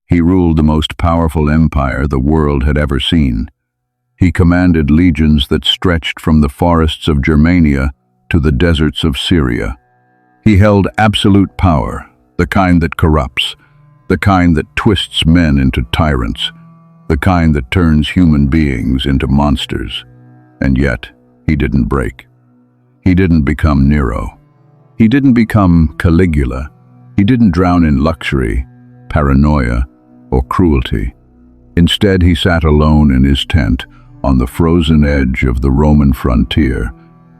He ruled the most powerful empire the world had ever seen. He commanded legions that stretched from the forests of Germania to the deserts of Syria. He held absolute power, the kind that corrupts, the kind that twists men into tyrants, the kind that turns human beings into monsters. And yet, he didn't break. He didn't become Nero. He didn't become Caligula. He didn't drown in luxury, paranoia, or cruelty. Instead, he sat alone in his tent on the frozen edge of the Roman frontier,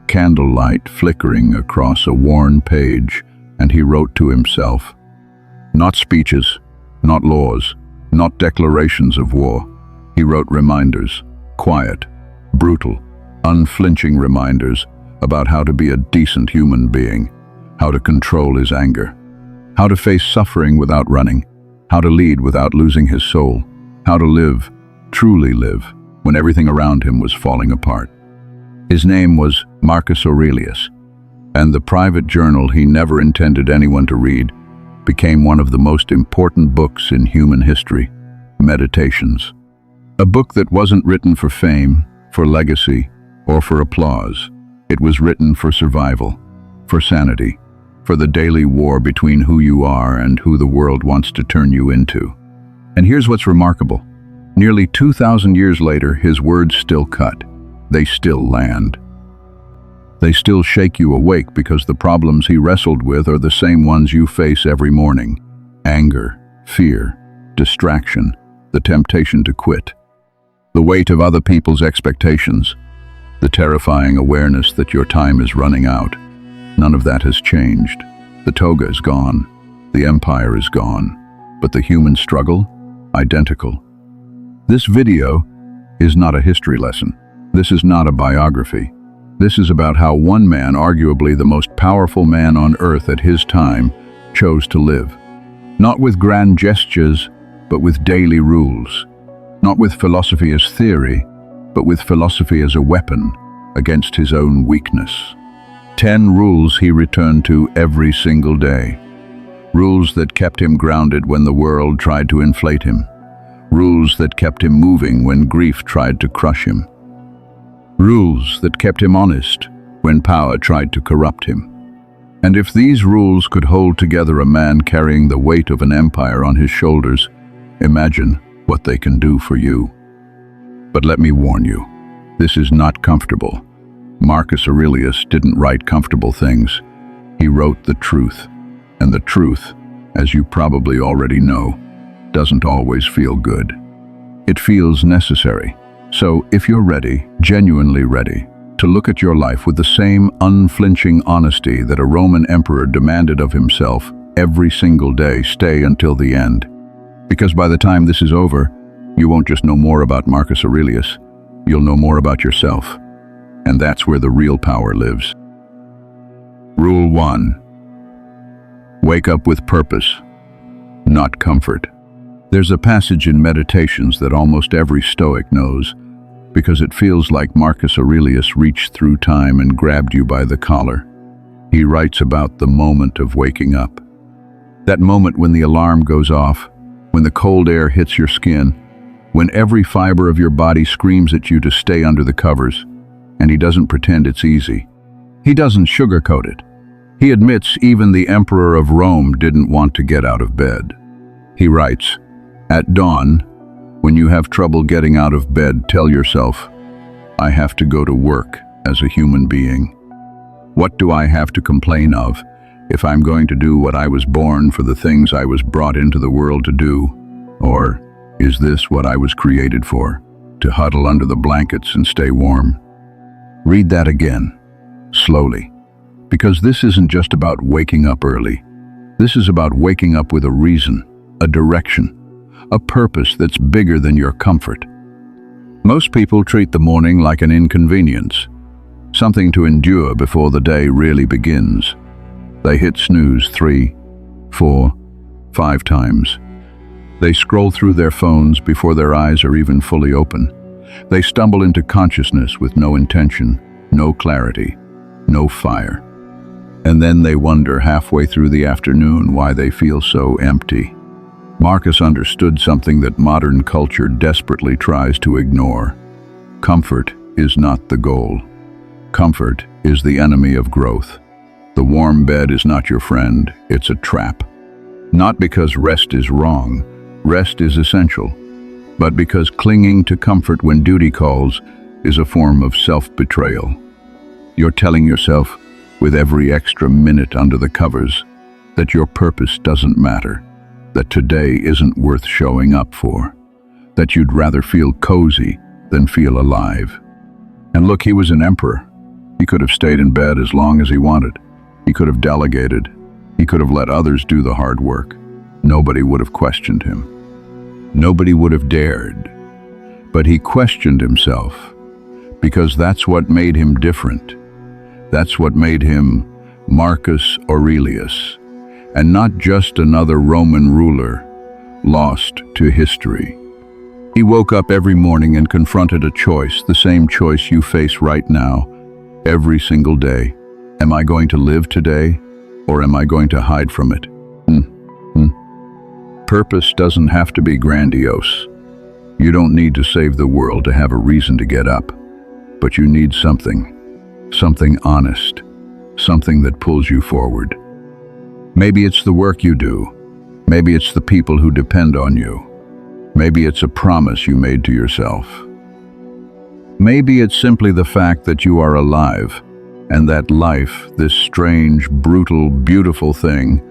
candlelight flickering across a worn page, and he wrote to himself. Not speeches, not laws, not declarations of war. He wrote reminders, quiet, brutal, unflinching reminders about how to be a decent human being, how to control his anger, how to face suffering without running, how to lead without losing his soul, how to live, truly live, when everything around him was falling apart. His name was Marcus Aurelius, and the private journal he never intended anyone to read became one of the most important books in human history, Meditations. A book that wasn't written for fame, for legacy, or for applause. It was written for survival, for sanity, for the daily war between who you are and who the world wants to turn you into. And here's what's remarkable. Nearly 2,000 years later, his words still cut. They still land. They still shake you awake because the problems he wrestled with are the same ones you face every morning. Anger, fear, distraction, the temptation to quit. The weight of other people's expectations. The terrifying awareness that your time is running out. None of that has changed. The toga is gone. The empire is gone. But the human struggle? Identical. This video is not a history lesson. This is not a biography. This is about how one man, arguably the most powerful man on earth at his time, chose to live. Not with grand gestures, but with daily rules. Not with philosophy as theory, but with philosophy as a weapon against his own weakness. 10 rules he returned to every single day. Rules that kept him grounded when the world tried to inflate him. Rules that kept him moving when grief tried to crush him. Rules that kept him honest when power tried to corrupt him. And if these rules could hold together a man carrying the weight of an empire on his shoulders, imagine what they can do for you. But let me warn you, this is not comfortable. Marcus Aurelius didn't write comfortable things. He wrote the truth. And the truth, as you probably already know, doesn't always feel good. It feels necessary. So if you're ready, genuinely ready, to look at your life with the same unflinching honesty that a Roman emperor demanded of himself every single day, stay until the end. Because by the time this is over, you won't just know more about Marcus Aurelius, you'll know more about yourself. And that's where the real power lives. Rule 1. Wake up with purpose, not comfort. There's a passage in Meditations that almost every Stoic knows, because it feels like Marcus Aurelius reached through time and grabbed you by the collar. He writes about the moment of waking up. That moment when the alarm goes off, when the cold air hits your skin, when every fiber of your body screams at you to stay under the covers. And he doesn't pretend it's easy. He doesn't sugarcoat it. He admits even the Emperor of Rome didn't want to get out of bed. He writes, "At dawn, when you have trouble getting out of bed, tell yourself, I have to go to work as a human being. What do I have to complain of if I'm going to do what I was born for, the things I was brought into the world to do? Or is this what I was created for, to huddle under the blankets and stay warm?" Read that again, slowly, because this isn't just about waking up early. This is about waking up with a reason, a direction, a purpose that's bigger than your comfort. Most people treat the morning like an inconvenience, something to endure before the day really begins. They hit snooze 3, 4, 5 times. They scroll through their phones before their eyes are even fully open. They stumble into consciousness with no intention, no clarity, no fire. And then they wonder halfway through the afternoon why they feel so empty. Marcus understood something that modern culture desperately tries to ignore. Comfort is not the goal. Comfort is the enemy of growth. The warm bed is not your friend, it's a trap. Not because rest is wrong, rest is essential, but because clinging to comfort when duty calls is a form of self-betrayal. You're telling yourself, with every extra minute under the covers, that your purpose doesn't matter, that today isn't worth showing up for, that you'd rather feel cozy than feel alive. And look, he was an emperor. He could have stayed in bed as long as he wanted. He could have delegated. He could have let others do the hard work. Nobody would have questioned him. Nobody would have dared. But he questioned himself, because that's what made him different. That's what made him Marcus Aurelius, and not just another Roman ruler, lost to history. He woke up every morning and confronted a choice, the same choice you face right now, every single day. Am I going to live today, or am I going to hide from it? Purpose doesn't have to be grandiose. You don't need to save the world to have a reason to get up, but you need something honest, something that pulls you forward. Maybe it's the work you do. Maybe it's the people who depend on you. Maybe it's a promise you made to yourself. Maybe it's simply the fact that you are alive, and that life, this strange, brutal, beautiful thing,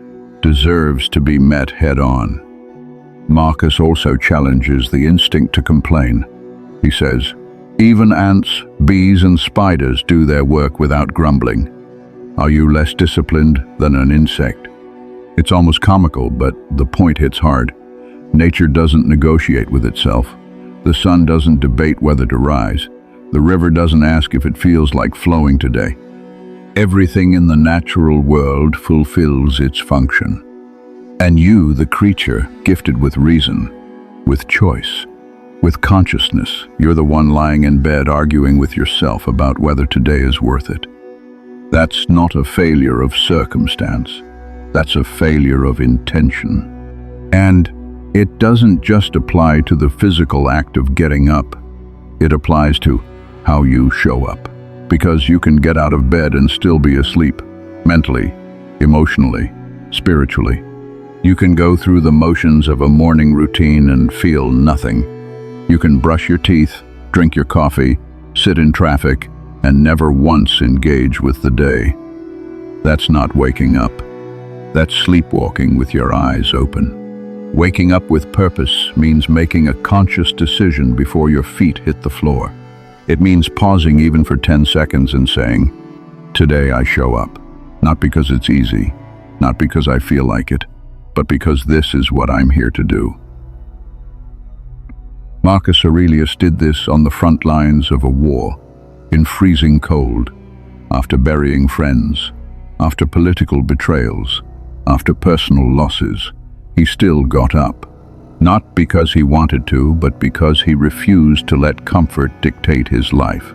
deserves to be met head-on. Marcus also challenges the instinct to complain. He says, "Even ants, bees, and spiders do their work without grumbling. Are you less disciplined than an insect?" It's almost comical, but the point hits hard. Nature doesn't negotiate with itself. The sun doesn't debate whether to rise. The river doesn't ask if it feels like flowing today. Everything in the natural world fulfills its function. And you, the creature, gifted with reason, with choice, with consciousness, you're the one lying in bed arguing with yourself about whether today is worth it. That's not a failure of circumstance. That's a failure of intention. And it doesn't just apply to the physical act of getting up. It applies to how you show up. Because you can get out of bed and still be asleep, mentally, emotionally, spiritually. You can go through the motions of a morning routine and feel nothing. You can brush your teeth, drink your coffee, sit in traffic, and never once engage with the day. That's not waking up. That's sleepwalking with your eyes open. Waking up with purpose means making a conscious decision before your feet hit the floor. It means pausing even for 10 seconds and saying, "Today I show up, not because it's easy, not because I feel like it, but because this is what I'm here to do." Marcus Aurelius did this on the front lines of a war, in freezing cold, after burying friends, after political betrayals, after personal losses. He still got up. Not because he wanted to, but because he refused to let comfort dictate his life.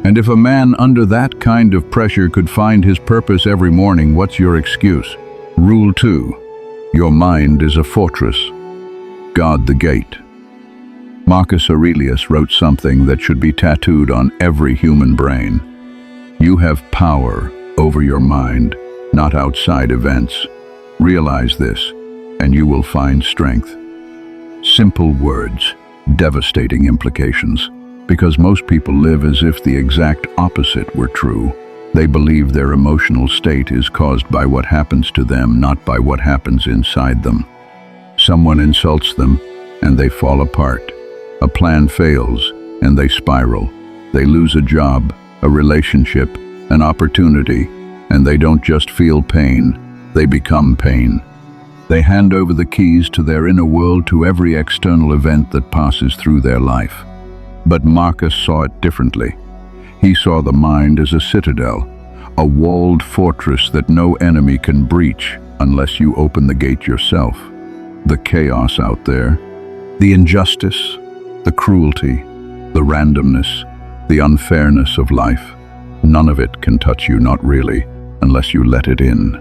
And if a man under that kind of pressure could find his purpose every morning, what's your excuse? Rule 2. Your mind is a fortress. Guard the gate. Marcus Aurelius wrote something that should be tattooed on every human brain. You have power over your mind, not outside events. Realize this, and you will find strength. Simple words, devastating implications, because most people live as if the exact opposite were true. They believe their emotional state is caused by what happens to them, not by what happens inside them. Someone insults them, and they fall apart. A plan fails, and they spiral. They lose a job, a relationship, an opportunity, and they don't just feel pain, they become pain. They hand over the keys to their inner world to every external event that passes through their life. But Marcus saw it differently. He saw the mind as a citadel, a walled fortress that no enemy can breach unless you open the gate yourself. The chaos out there, the injustice, the cruelty, the randomness, the unfairness of life, none of it can touch you, not really, unless you let it in.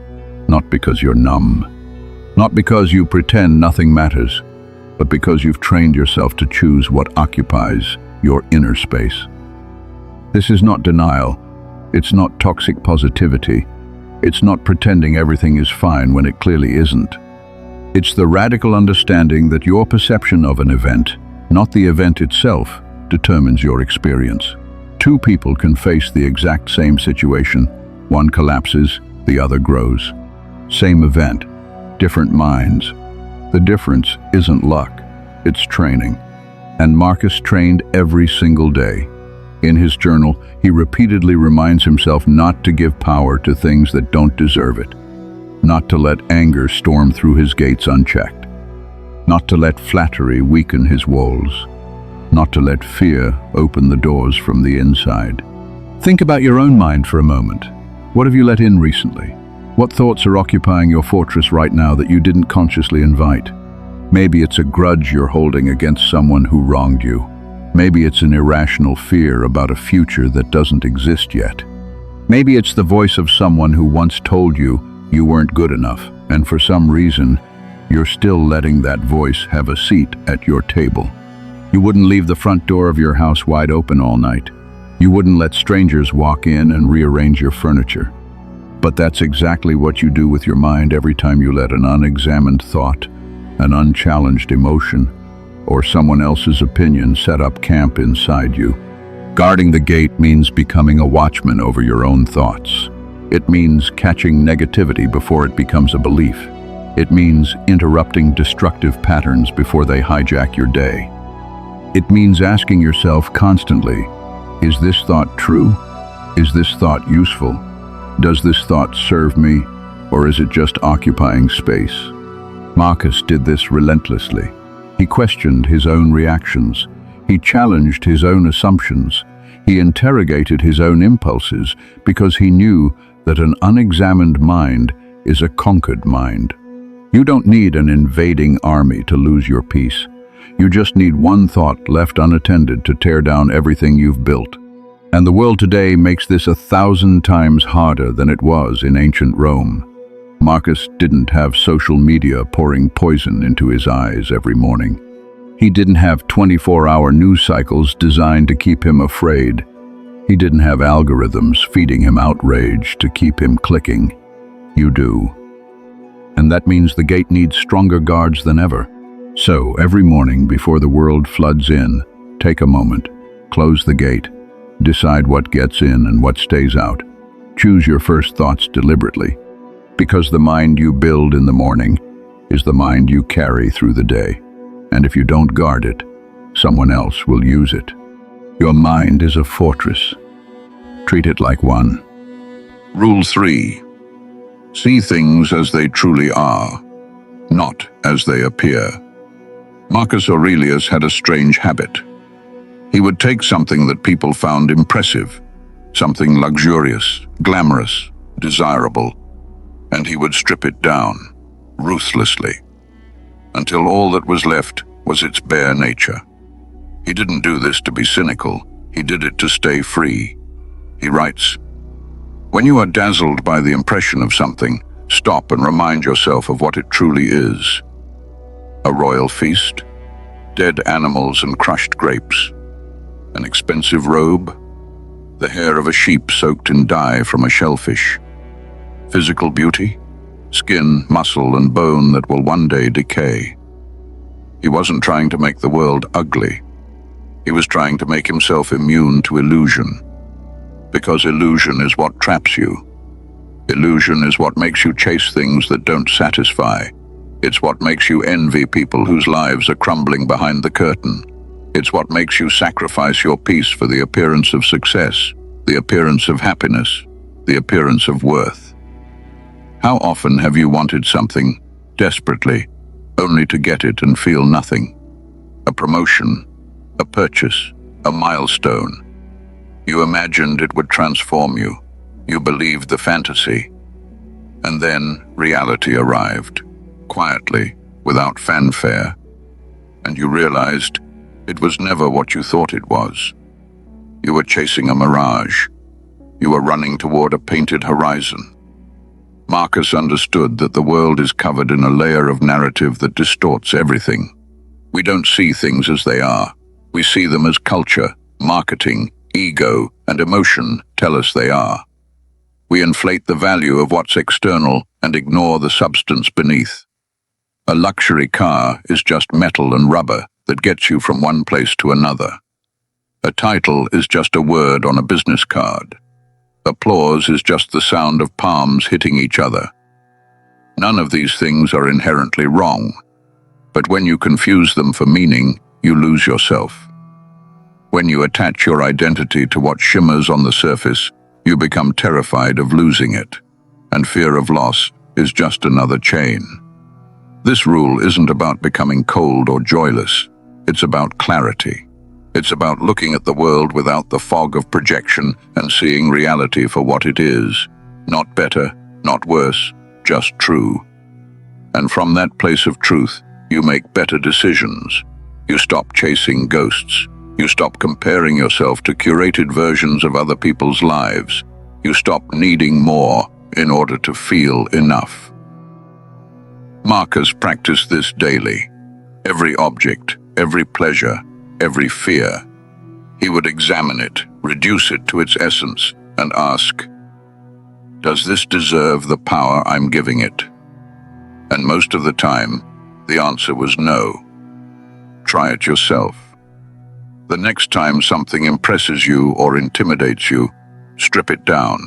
Not because you're numb, Not because you pretend nothing matters, but because you've trained yourself to choose what occupies your inner space. This is not denial. It's not toxic positivity. It's not pretending everything is fine when it clearly isn't. It's the radical understanding that your perception of an event, not the event itself, determines your experience. Two people can face the exact same situation. One collapses, the other grows. Same event, different minds. The difference isn't luck, it's training. And Marcus trained every single day. In his journal, he repeatedly reminds himself not to give power to things that don't deserve it, not to let anger storm through his gates unchecked, not to let flattery weaken his walls, not to let fear open the doors from the inside. Think about your own mind for a moment. What have you let in recently? What thoughts are occupying your fortress right now that you didn't consciously invite? Maybe it's a grudge you're holding against someone who wronged you. Maybe it's an irrational fear about a future that doesn't exist yet. Maybe it's the voice of someone who once told you you weren't good enough, and for some reason, you're still letting that voice have a seat at your table. You wouldn't leave the front door of your house wide open all night. You wouldn't let strangers walk in and rearrange your furniture. But that's exactly what you do with your mind every time you let an unexamined thought, an unchallenged emotion, or someone else's opinion set up camp inside you. Guarding the gate means becoming a watchman over your own thoughts. It means catching negativity before it becomes a belief. It means interrupting destructive patterns before they hijack your day. It means asking yourself constantly, is this thought true? Is this thought useful? Does this thought serve me, or is it just occupying space? Marcus did this relentlessly. He questioned his own reactions. He challenged his own assumptions. He interrogated his own impulses because he knew that an unexamined mind is a conquered mind. You don't need an invading army to lose your peace. You just need one thought left unattended to tear down everything you've built. And the world today makes this 1,000 times harder than it was in ancient Rome. Marcus didn't have social media pouring poison into his eyes every morning. He didn't have 24-hour news cycles designed to keep him afraid. He didn't have algorithms feeding him outrage to keep him clicking. You do. And that means the gate needs stronger guards than ever. So, every morning before the world floods in, take a moment, close the gate, decide what gets in and what stays out. Choose your first thoughts deliberately, because the mind you build in the morning is the mind you carry through the day. And if you don't guard it, someone else will use it. Your mind is a fortress. Treat it like one. Rule 3. See things as they truly are, not as they appear. Marcus Aurelius had a strange habit. He would take something that people found impressive, something luxurious, glamorous, desirable, and he would strip it down, ruthlessly, until all that was left was its bare nature. He didn't do this to be cynical, he did it to stay free. He writes, "When you are dazzled by the impression of something, stop and remind yourself of what it truly is. A royal feast, dead animals and crushed grapes, an expensive robe, the hair of a sheep soaked in dye from a shellfish. Physical beauty, skin, muscle, and bone that will one day decay." He wasn't trying to make the world ugly. He was trying to make himself immune to illusion. Because illusion is what traps you. Illusion is what makes you chase things that don't satisfy. It's what makes you envy people whose lives are crumbling behind the curtain. It's what makes you sacrifice your peace for the appearance of success, the appearance of happiness, the appearance of worth. How often have you wanted something, desperately, only to get it and feel nothing? A promotion, a purchase, a milestone. You imagined it would transform you. You believed the fantasy. And then reality arrived, quietly, without fanfare. And you realized it was never what you thought it was. You were chasing a mirage. You were running toward a painted horizon. Marcus understood that the world is covered in a layer of narrative that distorts everything. We don't see things as they are. We see them as culture, marketing, ego, and emotion tell us they are. We inflate the value of what's external and ignore the substance beneath. A luxury car is just metal and rubber that gets you from one place to another. A title is just a word on a business card. Applause is just the sound of palms hitting each other. None of these things are inherently wrong, but when you confuse them for meaning, you lose yourself. When you attach your identity to what shimmers on the surface, you become terrified of losing it, and fear of loss is just another chain. This rule isn't about becoming cold or joyless. It's about clarity. It's about looking at the world without the fog of projection and seeing reality for what it is. Not better, not worse, just true. And from that place of truth, you make better decisions. You stop chasing ghosts. You stop comparing yourself to curated versions of other people's lives. You stop needing more in order to feel enough. Marcus practiced this daily. Every object, every pleasure, every fear. He would examine it, reduce it to its essence, and ask, does this deserve the power I'm giving it? And most of the time, the answer was no. Try it yourself. The next time something impresses you or intimidates you, strip it down.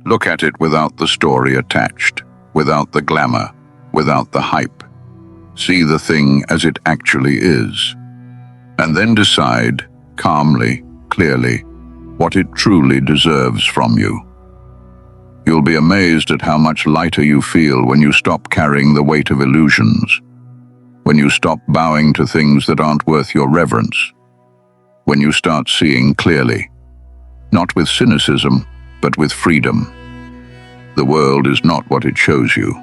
Look at it without the story attached, without the glamour, without the hype. See the thing as it actually is. And then decide, calmly, clearly, what it truly deserves from you. You'll be amazed at how much lighter you feel when you stop carrying the weight of illusions, when you stop bowing to things that aren't worth your reverence, when you start seeing clearly, not with cynicism, but with freedom. The world is not what it shows you.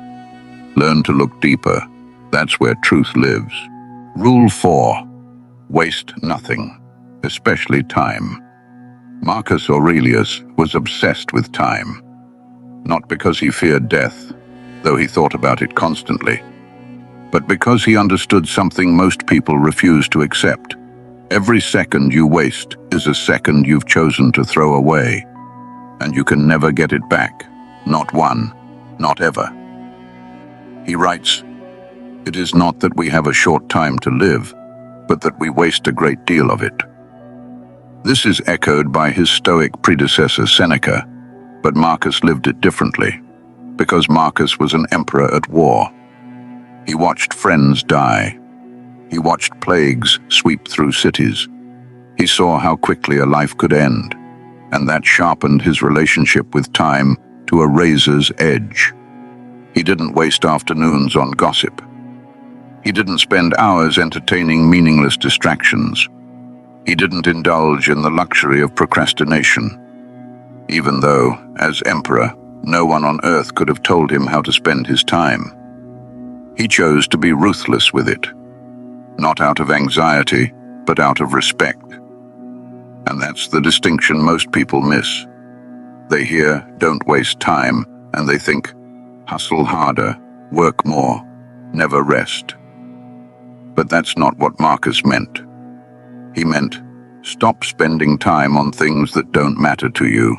Learn to look deeper. That's where truth lives. Rule 4. Waste nothing, especially time. Marcus Aurelius was obsessed with time. Not because he feared death, though he thought about it constantly, but because he understood something most people refuse to accept. Every second you waste is a second you've chosen to throw away, and you can never get it back. Not one, not ever. He writes, "It is not that we have a short time to live, but that we waste a great deal of it." This is echoed by his Stoic predecessor Seneca, but Marcus lived it differently, because Marcus was an emperor at war. He watched friends die. He watched plagues sweep through cities. He saw how quickly a life could end, and that sharpened his relationship with time to a razor's edge. He didn't waste afternoons on gossip. He didn't spend hours entertaining meaningless distractions. He didn't indulge in the luxury of procrastination, even though, as emperor, no one on earth could have told him how to spend his time. He chose to be ruthless with it, not out of anxiety, but out of respect. And that's the distinction most people miss. They hear, "Don't waste time," and they think, "Hustle harder, work more, never rest." But that's not what Marcus meant. He meant, stop spending time on things that don't matter to you.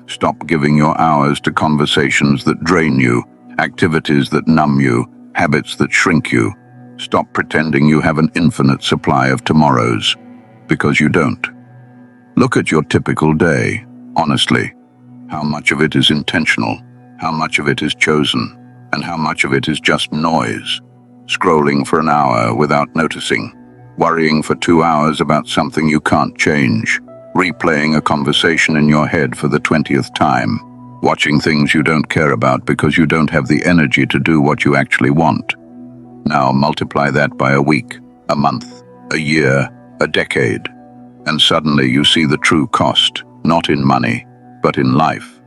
Stop giving your hours to conversations that drain you, activities that numb you, habits that shrink you. Stop pretending you have an infinite supply of tomorrows, because you don't. Look at your typical day, honestly. How much of it is intentional? How much of it is chosen? And how much of it is just noise? Scrolling for an hour without noticing, worrying for 2 hours about something you can't change, replaying a conversation in your head for the 20th time, watching things you don't care about because you don't have the energy to do what you actually want. Now multiply that by a week, a month, a year, a decade, and suddenly you see the true cost, not in money, but in life.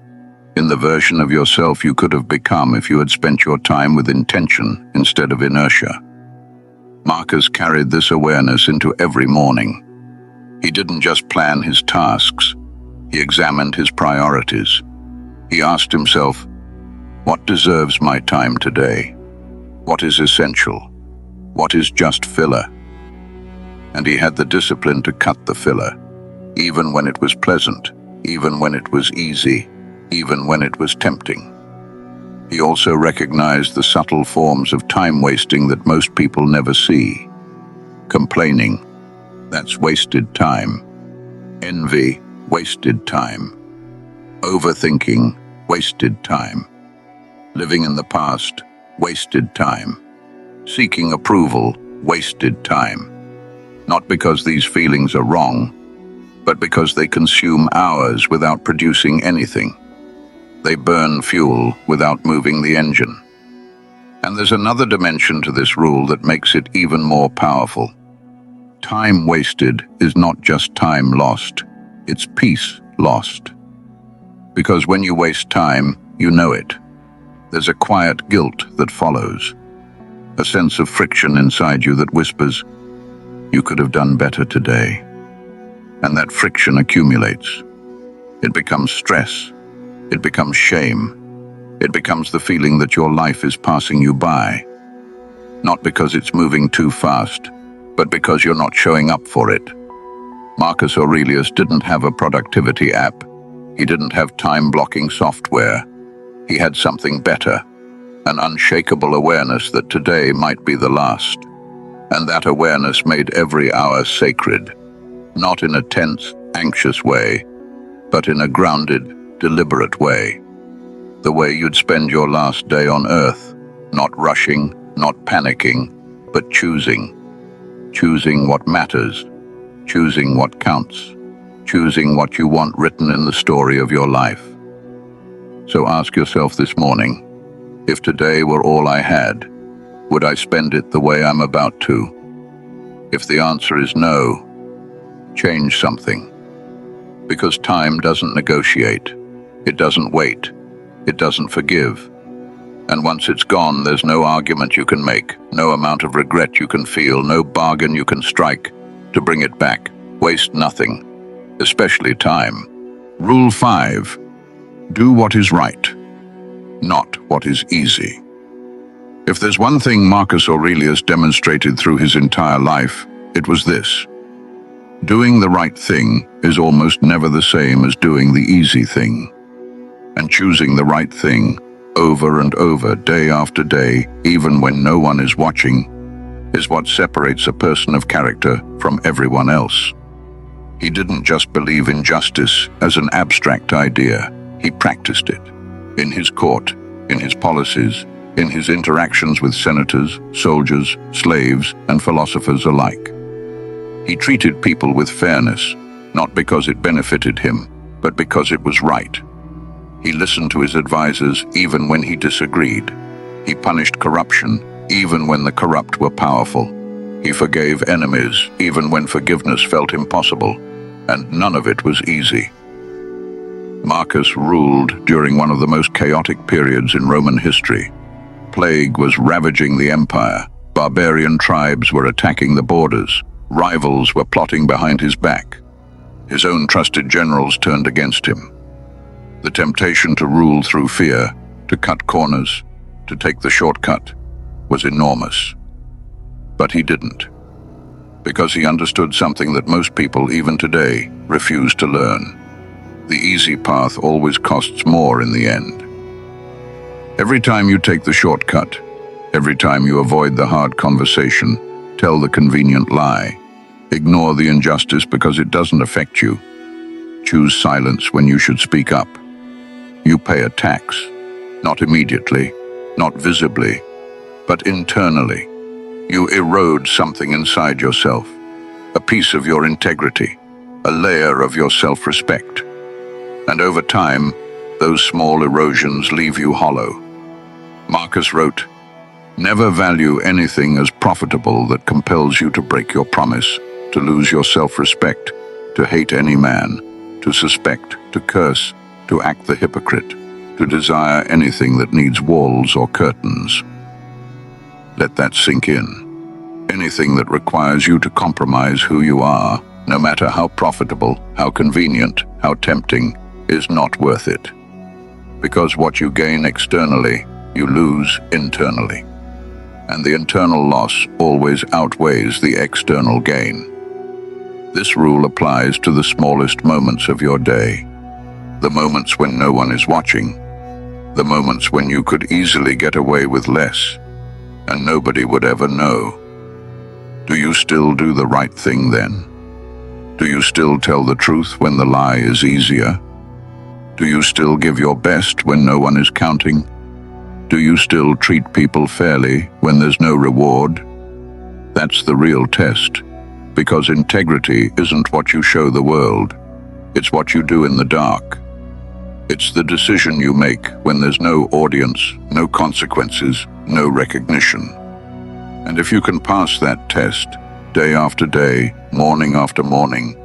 In the version of yourself you could have become if you had spent your time with intention instead of inertia. Marcus carried this awareness into every morning. He didn't just plan his tasks, he examined his priorities. He asked himself, What deserves my time today? What is essential? What is just filler? And he had the discipline to cut the filler, even when it was pleasant, even when it was easy, even when it was tempting. He also recognized the subtle forms of time wasting that most people never see. Complaining, that's wasted time. Envy, wasted time. Overthinking, wasted time. Living in the past, wasted time. Seeking approval, wasted time. Not because these feelings are wrong, but because they consume hours without producing anything. They burn fuel without moving the engine. And there's another dimension to this rule that makes it even more powerful. Time wasted is not just time lost, it's peace lost. Because when you waste time, you know it. There's a quiet guilt that follows. A sense of friction inside you that whispers, "You could have done better today." And that friction accumulates. It becomes stress. It becomes shame. It becomes the feeling that your life is passing you by. Not because it's moving too fast, but because you're not showing up for it. Marcus Aurelius didn't have a productivity app. He didn't have time-blocking software. He had something better, an unshakable awareness that today might be the last. And that awareness made every hour sacred, not in a tense, anxious way, but in a grounded, deliberate way. The way you'd spend your last day on earth, not rushing, not panicking, but choosing. Choosing what matters, choosing what counts, choosing what you want written in the story of your life. So ask yourself this morning, if today were all I had, would I spend it the way I'm about to? If the answer is no, change something. Because time doesn't negotiate, it doesn't wait, it doesn't forgive. And once it's gone, there's no argument you can make, no amount of regret you can feel, no bargain you can strike to bring it back. Waste nothing, especially time. Rule 5. Do what is right, not what is easy. If there's one thing Marcus Aurelius demonstrated through his entire life, it was this. Doing the right thing is almost never the same as doing the easy thing. And choosing the right thing over and over, day after day, even when no one is watching, is what separates a person of character from everyone else. He didn't just believe in justice as an abstract idea. He practiced it. In his court, in his policies, in his interactions with senators, soldiers, slaves, and philosophers alike. He treated people with fairness, not because it benefited him, but because it was right. He listened to his advisors even when he disagreed. He punished corruption even when the corrupt were powerful. He forgave enemies even when forgiveness felt impossible, and none of it was easy. Marcus ruled during one of the most chaotic periods in Roman history. Plague was ravaging the empire. Barbarian tribes were attacking the borders. Rivals were plotting behind his back. His own trusted generals turned against him. The temptation to rule through fear, to cut corners, to take the shortcut, was enormous. But he didn't, because he understood something that most people, even today, refuse to learn. The easy path always costs more in the end. Every time you take the shortcut, every time you avoid the hard conversation, tell the convenient lie, ignore the injustice because it doesn't affect you, choose silence when you should speak up, you pay a tax, not immediately, not visibly, but internally. You erode something inside yourself, a piece of your integrity, a layer of your self-respect. And over time, those small erosions leave you hollow. Marcus wrote, "Never value anything as profitable that compels you to break your promise, to lose your self-respect, to hate any man, to suspect, to curse, to act the hypocrite, to desire anything that needs walls or curtains." Let that sink in. Anything that requires you to compromise who you are, no matter how profitable, how convenient, how tempting, is not worth it. Because what you gain externally, you lose internally. And the internal loss always outweighs the external gain. This rule applies to the smallest moments of your day. The moments when no one is watching. The moments when you could easily get away with less, and nobody would ever know. Do you still do the right thing then? Do you still tell the truth when the lie is easier? Do you still give your best when no one is counting? Do you still treat people fairly when there's no reward? That's the real test, because integrity isn't what you show the world. It's what you do in the dark. It's the decision you make when there's no audience, no consequences, no recognition. And if you can pass that test, day after day, morning after morning,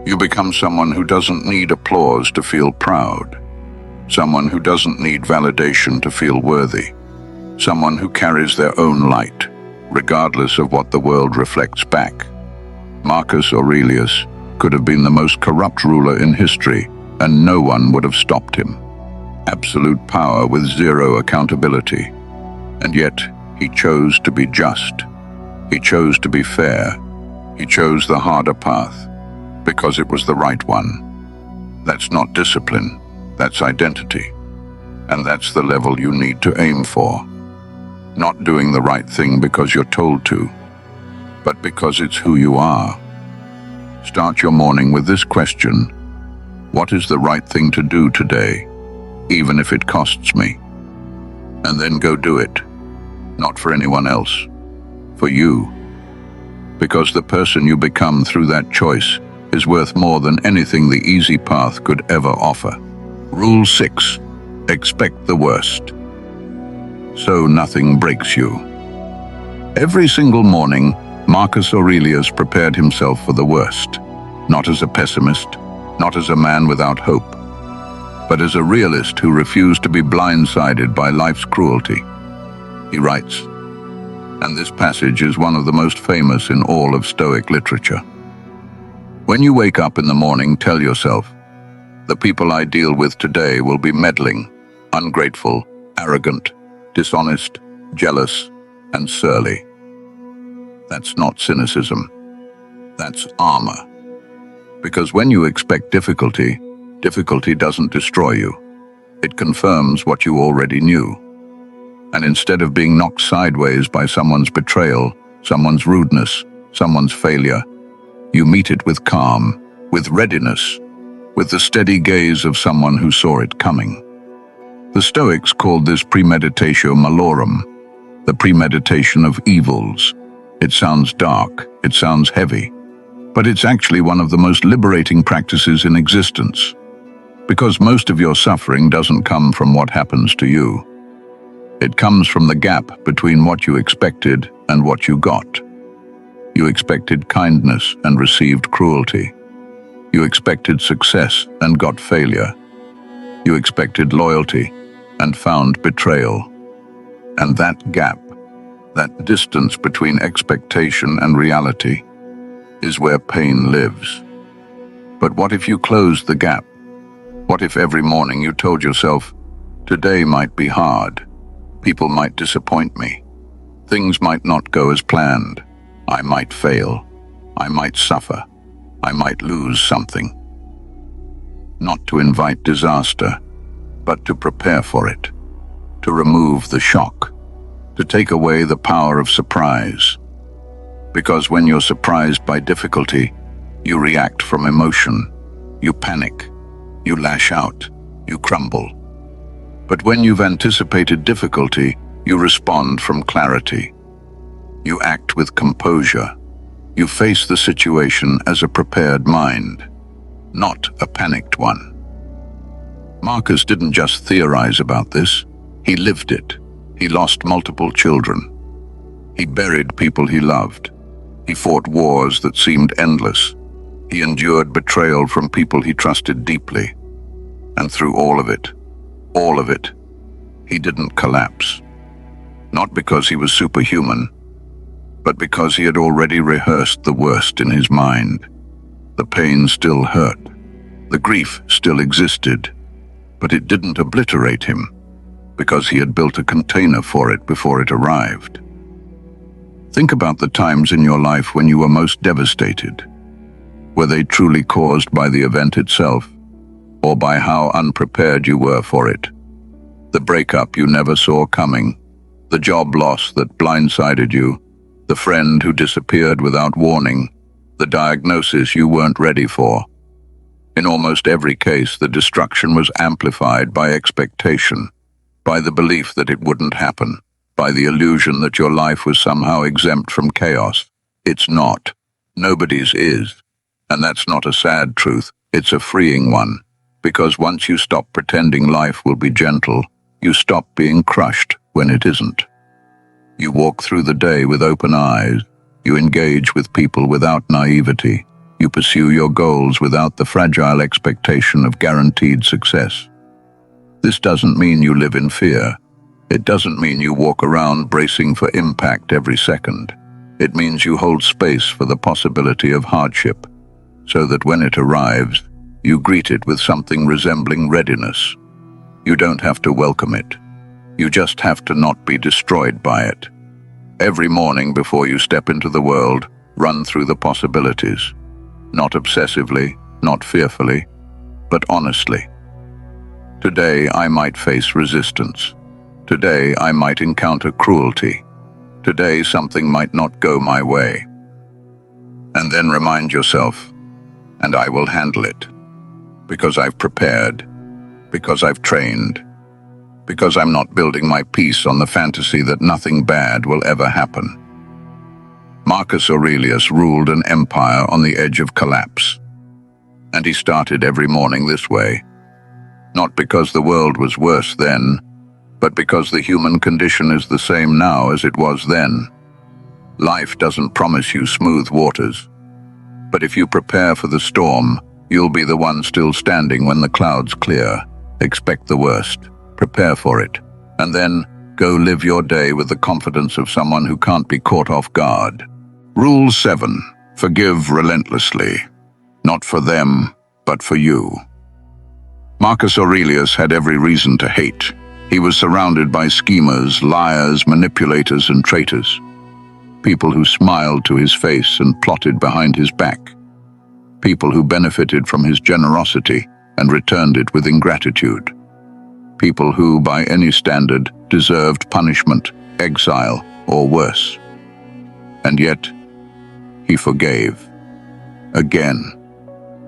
you become someone who doesn't need applause to feel proud. Someone who doesn't need validation to feel worthy. Someone who carries their own light, regardless of what the world reflects back. Marcus Aurelius could have been the most corrupt ruler in history, and no one would have stopped him. Absolute power with zero accountability. And yet, he chose to be just. He chose to be fair. He chose the harder path, because it was the right one. That's not discipline, that's identity. And that's the level you need to aim for. Not doing the right thing because you're told to, but because it's who you are. Start your morning with this question: what is the right thing to do today, even if it costs me? And then go do it, not for anyone else, for you. Because the person you become through that choice is worth more than anything the easy path could ever offer. Rule 6. Expect the worst, so nothing breaks you. Every single morning, Marcus Aurelius prepared himself for the worst, not as a pessimist, not as a man without hope, but as a realist who refused to be blindsided by life's cruelty. He writes, and this passage is one of the most famous in all of Stoic literature. When you wake up in the morning, tell yourself, the people I deal with today will be meddling, ungrateful, arrogant, dishonest, jealous, and surly. That's not cynicism. That's armor. Because when you expect difficulty, difficulty doesn't destroy you. It confirms what you already knew. And instead of being knocked sideways by someone's betrayal, someone's rudeness, someone's failure, you meet it with calm, with readiness, with the steady gaze of someone who saw it coming. The Stoics called this premeditatio malorum, the premeditation of evils. It sounds dark, it sounds heavy, but it's actually one of the most liberating practices in existence. Because most of your suffering doesn't come from what happens to you. It comes from the gap between what you expected and what you got. You expected kindness and received cruelty. You expected success and got failure. You expected loyalty and found betrayal. And that gap, that distance between expectation and reality, is where pain lives. But what if you closed the gap? What if every morning you told yourself, today might be hard, people might disappoint me, things might not go as planned, I might fail, I might suffer, I might lose something. Not to invite disaster, but to prepare for it, to remove the shock, to take away the power of surprise. Because when you're surprised by difficulty, you react from emotion, you panic, you lash out, you crumble. But when you've anticipated difficulty, you respond from clarity. You act with composure. You face the situation as a prepared mind, not a panicked one. Marcus didn't just theorize about this, he lived it. He lost multiple children. He buried people he loved. He fought wars that seemed endless. He endured betrayal from people he trusted deeply. And through all of it, he didn't collapse. Not because he was superhuman, but because he had already rehearsed the worst in his mind. The pain still hurt. The grief still existed. But it didn't obliterate him, because he had built a container for it before it arrived. Think about the times in your life when you were most devastated. Were they truly caused by the event itself, or by how unprepared you were for it? The breakup you never saw coming, the job loss that blindsided you, the friend who disappeared without warning, the diagnosis you weren't ready for. In almost every case, the destruction was amplified by expectation, by the belief that it wouldn't happen, by the illusion that your life was somehow exempt from chaos. It's not. Nobody's is. And that's not a sad truth, it's a freeing one. Because once you stop pretending life will be gentle, you stop being crushed when it isn't. You walk through the day with open eyes. You engage with people without naivety. You pursue your goals without the fragile expectation of guaranteed success. This doesn't mean you live in fear. It doesn't mean you walk around bracing for impact every second. It means you hold space for the possibility of hardship, so that when it arrives, you greet it with something resembling readiness. You don't have to welcome it. You just have to not be destroyed by it. Every morning before you step into the world, run through the possibilities. Not obsessively, not fearfully, but honestly. Today I might face resistance. Today I might encounter cruelty. Today something might not go my way. And then remind yourself, and I will handle it. Because I've prepared, because I've trained, because I'm not building my peace on the fantasy that nothing bad will ever happen. Marcus Aurelius ruled an empire on the edge of collapse. And he started every morning this way. Not because the world was worse then, but because the human condition is the same now as it was then. Life doesn't promise you smooth waters. But if you prepare for the storm, you'll be the one still standing when the clouds clear. Expect the worst, prepare for it, and then go live your day with the confidence of someone who can't be caught off guard. Rule 7. Forgive relentlessly. Not for them, but for you. Marcus Aurelius had every reason to hate. He was surrounded by schemers, liars, manipulators, and traitors. People who smiled to his face and plotted behind his back. People who benefited from his generosity and returned it with ingratitude. People who, by any standard, deserved punishment, exile, or worse. And yet, he forgave. Again,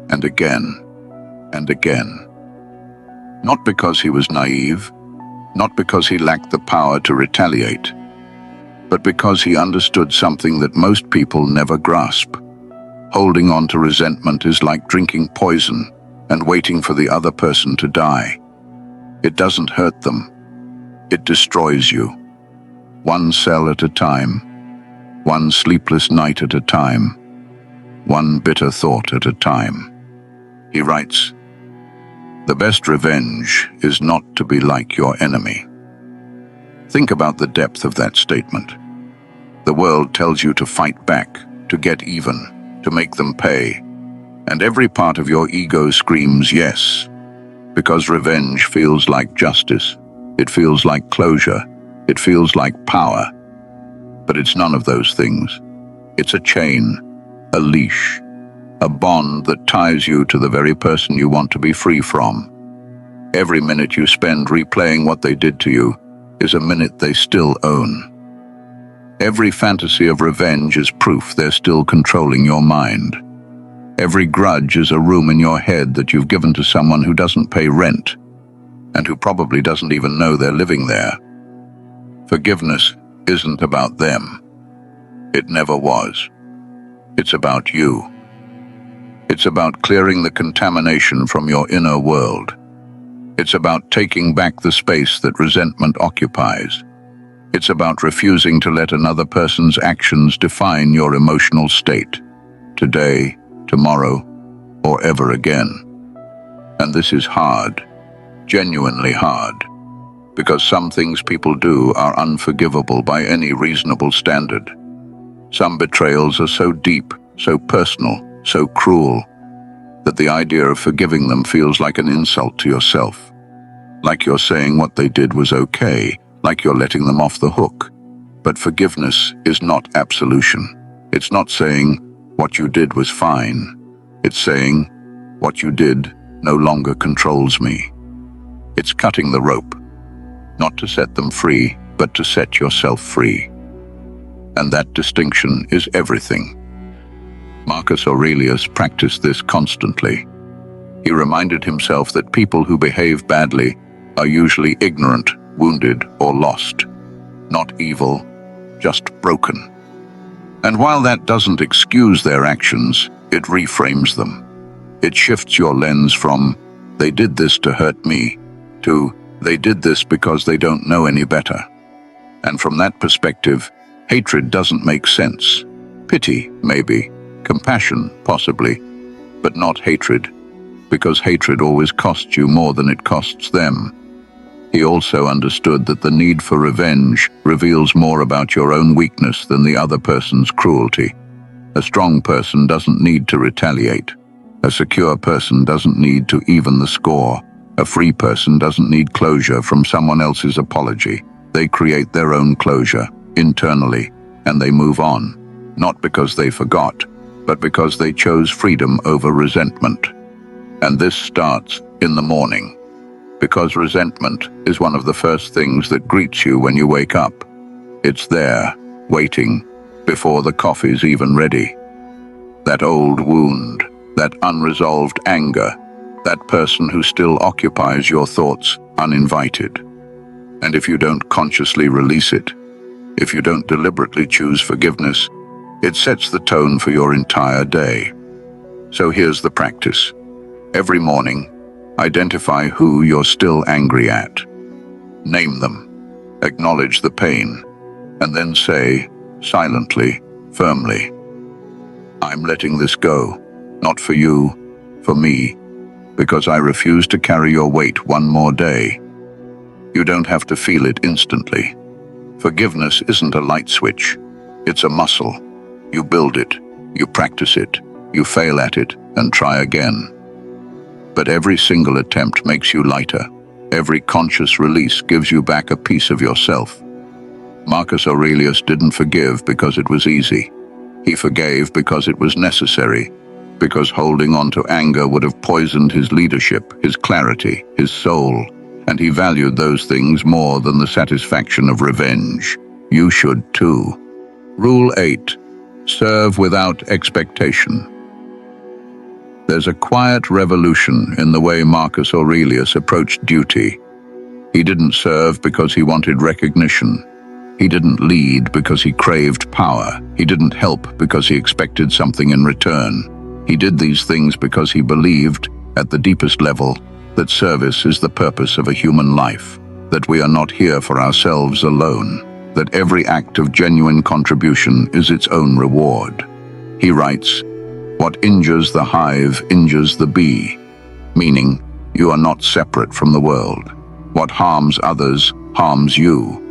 and again, and again. Not because he was naive, not because he lacked the power to retaliate, but because he understood something that most people never grasp. Holding on to resentment is like drinking poison and waiting for the other person to die. It doesn't hurt them. It destroys you. One cell at a time, one sleepless night at a time, one bitter thought at a time. He writes, "The best revenge is not to be like your enemy." Think about the depth of that statement. The world tells you to fight back, to get even, to make them pay. And every part of your ego screams yes, because revenge feels like justice. It feels like closure. It feels like power. But it's none of those things. It's a chain, a leash, a bond that ties you to the very person you want to be free from. Every minute you spend replaying what they did to you is a minute they still own. Every fantasy of revenge is proof they're still controlling your mind. Every grudge is a room in your head that you've given to someone who doesn't pay rent, and who probably doesn't even know they're living there. Forgiveness isn't about them. It never was. It's about you. It's about clearing the contamination from your inner world. It's about taking back the space that resentment occupies. It's about refusing to let another person's actions define your emotional state, today, tomorrow, or ever again. And this is hard, genuinely hard, because some things people do are unforgivable by any reasonable standard. Some betrayals are so deep, so personal, so cruel, that the idea of forgiving them feels like an insult to yourself. like you're saying what they did was okay, like you're letting them off the hook. But forgiveness is not absolution. It's not saying what you did was fine. It's saying what you did no longer controls me. It's cutting the rope, not to set them free, but to set yourself free. And that distinction is everything. Marcus Aurelius practiced this constantly. He reminded himself that people who behave badly are usually ignorant, wounded, or lost. Not evil, just broken. And while that doesn't excuse their actions, it reframes them. It shifts your lens from, they did this to hurt me, to, they did this because they don't know any better. And from that perspective, hatred doesn't make sense. Pity, maybe. Compassion, possibly. But not hatred, because hatred always costs you more than it costs them. He also understood that the need for revenge reveals more about your own weakness than the other person's cruelty. A strong person doesn't need to retaliate. A secure person doesn't need to even the score. A free person doesn't need closure from someone else's apology. They create their own closure, internally, and they move on, not because they forgot, but because they chose freedom over resentment. And this starts in the morning, because resentment is one of the first things that greets you when you wake up. It's there, waiting, before the coffee's even ready. That old wound, that unresolved anger, that person who still occupies your thoughts uninvited. And if you don't consciously release it, if you don't deliberately choose forgiveness, it sets the tone for your entire day. So here's the practice. Every morning, identify who you're still angry at. Name them, acknowledge the pain, and then say, silently, firmly, I'm letting this go, not for you, for me, because I refuse to carry your weight one more day. You don't have to feel it instantly. Forgiveness isn't a light switch, it's a muscle. You build it, you practice it, you fail at it, and try again. But every single attempt makes you lighter. Every conscious release gives you back a piece of yourself. Marcus Aurelius didn't forgive because it was easy. He forgave because it was necessary, because holding on to anger would have poisoned his leadership, his clarity, his soul, and he valued those things more than the satisfaction of revenge. You should too. Rule 8. Serve without expectation. There's a quiet revolution in the way Marcus Aurelius approached duty. He didn't serve because he wanted recognition. He didn't lead because he craved power. He didn't help because he expected something in return. He did these things because he believed, at the deepest level, that service is the purpose of a human life, that we are not here for ourselves alone, that every act of genuine contribution is its own reward. He writes, "What injures the hive injures the bee," meaning you are not separate from the world. What harms others harms you.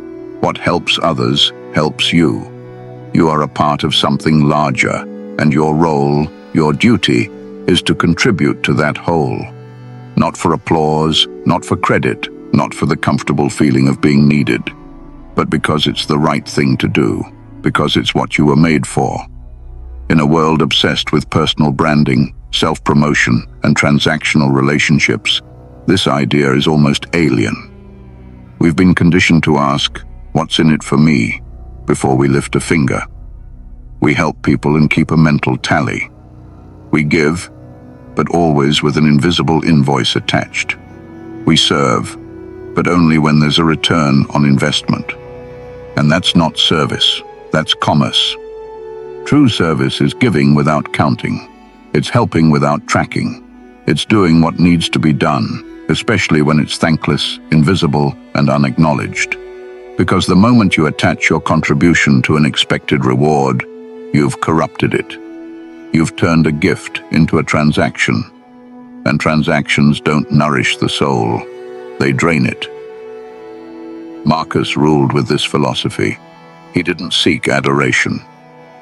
What helps others helps you. You are a part of something larger, and your role, your duty, is to contribute to that whole. Not for applause, not for credit, not for the comfortable feeling of being needed, but because it's the right thing to do, because it's what you were made for. In a world obsessed with personal branding, self-promotion, and transactional relationships, this idea is almost alien. We've been conditioned to ask, "What's in it for me?" before we lift a finger. We help people and keep a mental tally. We give, but always with an invisible invoice attached. We serve, but only when there's a return on investment. And that's not service, that's commerce. True service is giving without counting. It's helping without tracking. It's doing what needs to be done, especially when it's thankless, invisible, and unacknowledged. Because the moment you attach your contribution to an expected reward, you've corrupted it. You've turned a gift into a transaction. And transactions don't nourish the soul, they drain it. Marcus ruled with this philosophy. He didn't seek adoration.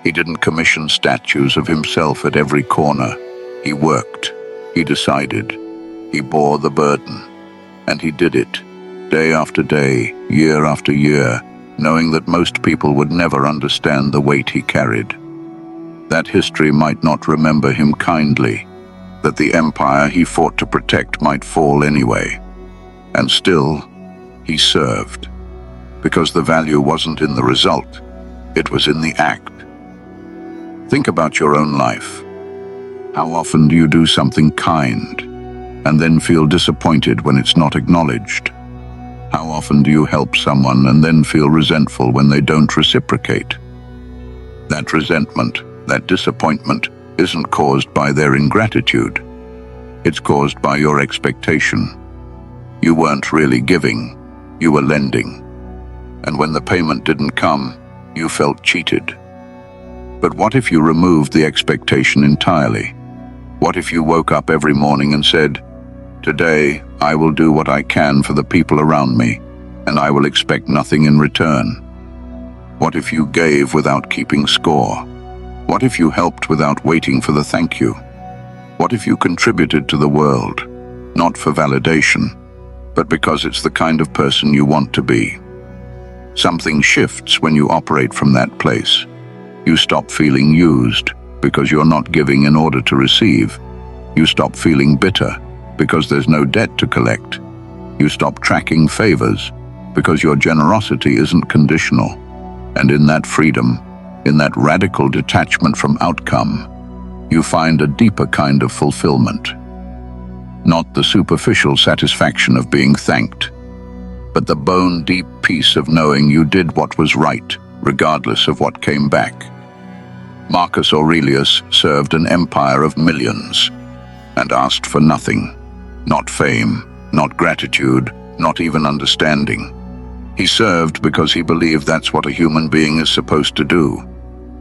He didn't commission statues of himself at every corner. He worked. He decided. He bore the burden. And he did it, day after day, year after year, knowing that most people would never understand the weight he carried. That history might not remember him kindly, that the empire he fought to protect might fall anyway. And still, he served, because the value wasn't in the result, it was in the act. Think about your own life. How often do you do something kind, and then feel disappointed when it's not acknowledged? How often do you help someone and then feel resentful when they don't reciprocate? That resentment, that disappointment, isn't caused by their ingratitude. It's caused by your expectation. You weren't really giving, you were lending. And when the payment didn't come, you felt cheated. But what if you removed the expectation entirely? What if you woke up every morning and said, "Today, I will do what I can for the people around me, and I will expect nothing in return"? What if you gave without keeping score? What if you helped without waiting for the thank you? What if you contributed to the world, not for validation, but because it's the kind of person you want to be? Something shifts when you operate from that place. You stop feeling used because you're not giving in order to receive. You stop feeling bitter because there's no debt to collect. You stop tracking favors because your generosity isn't conditional. And in that freedom, in that radical detachment from outcome, you find a deeper kind of fulfillment. Not the superficial satisfaction of being thanked, but the bone-deep peace of knowing you did what was right, regardless of what came back. Marcus Aurelius served an empire of millions and asked for nothing. Not fame, not gratitude, not even understanding. He served because he believed that's what a human being is supposed to do.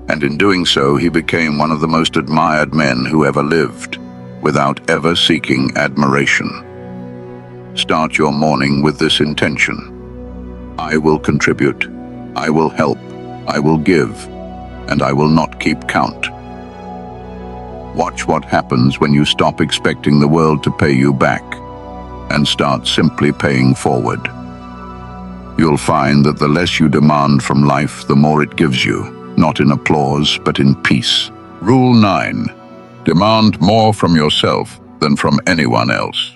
And in doing so, he became one of the most admired men who ever lived, without ever seeking admiration. Start your morning with this intention. I will contribute, I will help, I will give, and I will not keep count. Watch what happens when you stop expecting the world to pay you back and start simply paying forward. You'll find that the less you demand from life, the more it gives you, not in applause, but in peace. Rule 9. Demand more from yourself than from anyone else.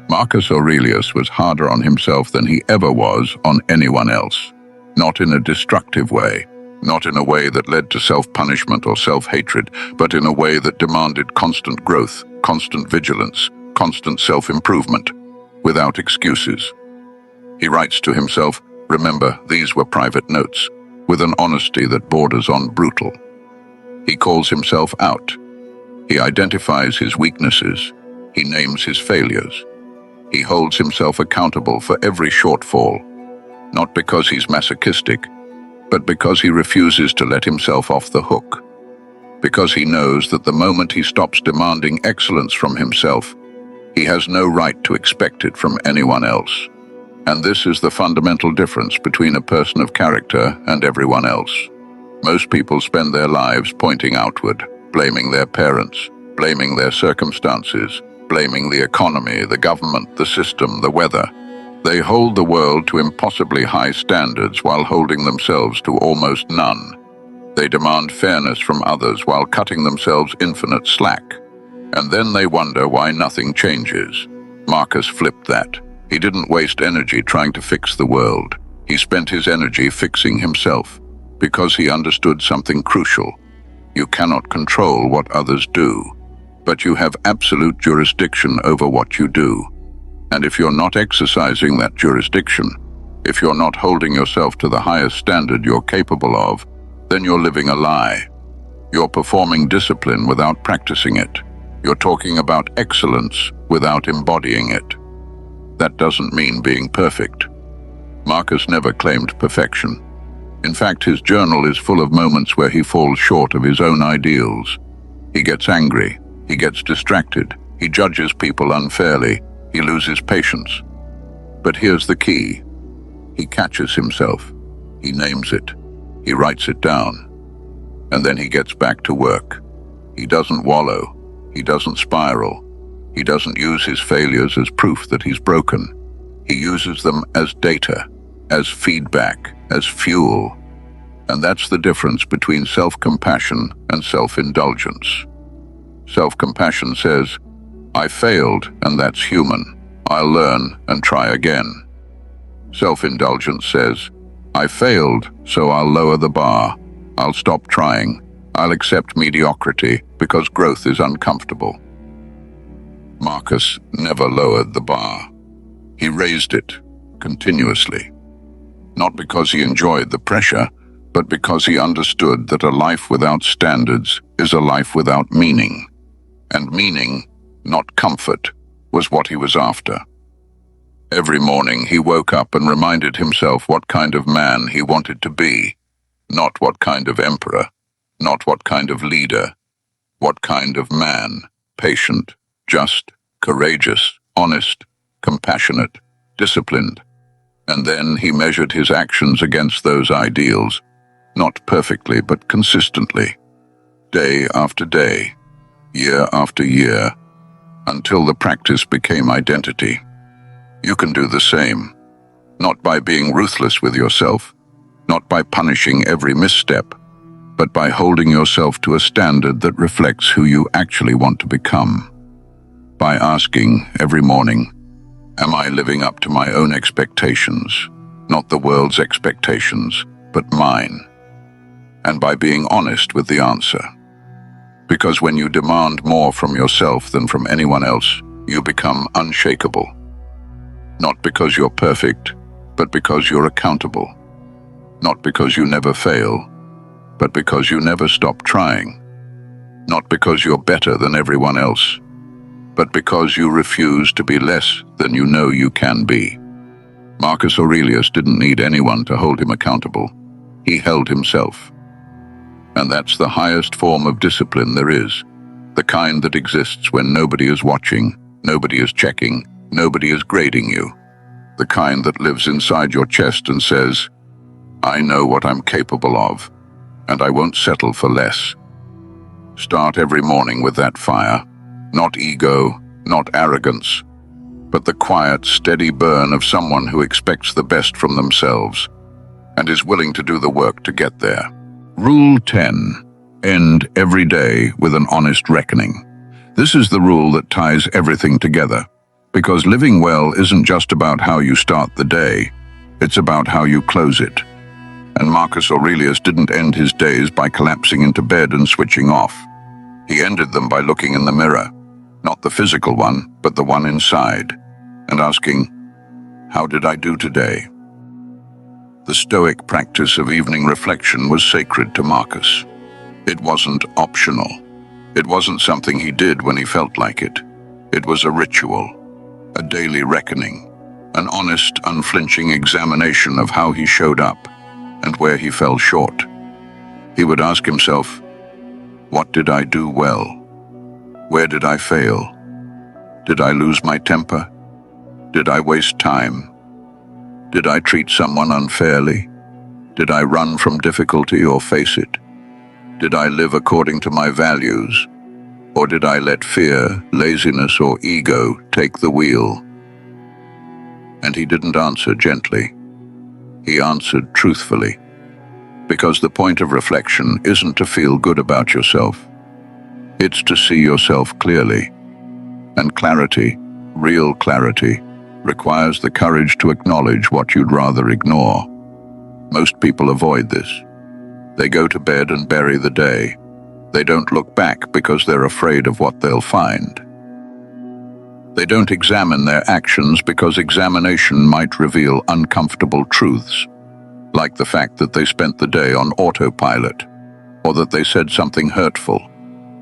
Marcus Aurelius was harder on himself than he ever was on anyone else. Not in a destructive way, not in a way that led to self-punishment or self-hatred, but in a way that demanded constant growth, constant vigilance, constant self-improvement, without excuses. He writes to himself, remember, these were private notes, with an honesty that borders on brutal. He calls himself out. He identifies his weaknesses. He names his failures. He holds himself accountable for every shortfall, not because he's masochistic, but because he refuses to let himself off the hook. Because he knows that the moment he stops demanding excellence from himself, he has no right to expect it from anyone else. And this is the fundamental difference between a person of character and everyone else. Most people spend their lives pointing outward, blaming their parents, blaming their circumstances, blaming the economy, the government, the system, the weather. They hold the world to impossibly high standards while holding themselves to almost none. They demand fairness from others while cutting themselves infinite slack. And then they wonder why nothing changes. Marcus flipped that. He didn't waste energy trying to fix the world. He spent his energy fixing himself, because he understood something crucial. You cannot control what others do, but you have absolute jurisdiction over what you do. And if you're not exercising that jurisdiction, if you're not holding yourself to the highest standard you're capable of, then you're living a lie. You're performing discipline without practicing it. You're talking about excellence without embodying it. That doesn't mean being perfect. Marcus never claimed perfection. In fact, his journal is full of moments where he falls short of his own ideals. He gets angry, he gets distracted, he judges people unfairly, he loses patience. But here's the key. He catches himself, he names it, he writes it down, and then he gets back to work. He doesn't wallow, he doesn't spiral, he doesn't use his failures as proof that he's broken. He uses them as data, as feedback, as fuel. And that's the difference between self-compassion and self-indulgence. Self-compassion says, I failed, and that's human. I'll learn and try again. Self-indulgence says, I failed, so I'll lower the bar. I'll stop trying. I'll accept mediocrity because growth is uncomfortable. Marcus never lowered the bar. He raised it continuously. Not because he enjoyed the pressure, but because he understood that a life without standards is a life without meaning. And meaning, not comfort, was what he was after. Every morning he woke up and reminded himself what kind of man he wanted to be, not what kind of emperor, not what kind of leader, what kind of man, patient, just, courageous, honest, compassionate, disciplined. And then he measured his actions against those ideals, not perfectly but consistently, day after day, year after year, until the practice became identity. You can do the same, not by being ruthless with yourself, not by punishing every misstep, but by holding yourself to a standard that reflects who you actually want to become. By asking every morning, am I living up to my own expectations, not the world's expectations, but mine? And by being honest with the answer. Because when you demand more from yourself than from anyone else, you become unshakable. Not because you're perfect, but because you're accountable. Not because you never fail, but because you never stop trying. Not because you're better than everyone else, but because you refuse to be less than you know you can be. Marcus Aurelius didn't need anyone to hold him accountable. He held himself. And that's the highest form of discipline there is, the kind that exists when nobody is watching, nobody is checking, nobody is grading you. The kind that lives inside your chest and says, I know what I'm capable of, and I won't settle for less. Start every morning with that fire, not ego, not arrogance, but the quiet, steady burn of someone who expects the best from themselves and is willing to do the work to get there. Rule 10. End every day with an honest reckoning. This is the rule that ties everything together, because living well isn't just about how you start the day, it's about how you close it. And Marcus Aurelius didn't end his days by collapsing into bed and switching off. He ended them by looking in the mirror, not the physical one, but the one inside, and asking, how did I do today? The Stoic practice of evening reflection was sacred to Marcus. It wasn't optional. It wasn't something he did when he felt like it. It was a ritual, a daily reckoning, an honest, unflinching examination of how he showed up and where he fell short. He would ask himself, what did I do well? Where did I fail? Did I lose my temper? Did I waste time? Did I treat someone unfairly? Did I run from difficulty or face it? Did I live according to my values? Or did I let fear, laziness, or ego take the wheel? And he didn't answer gently. He answered truthfully. Because the point of reflection isn't to feel good about yourself. It's to see yourself clearly. And clarity, real clarity, requires the courage to acknowledge what you'd rather ignore. Most people avoid this. They go to bed and bury the day. They don't look back because they're afraid of what they'll find. They don't examine their actions because examination might reveal uncomfortable truths, like the fact that they spent the day on autopilot, or that they said something hurtful,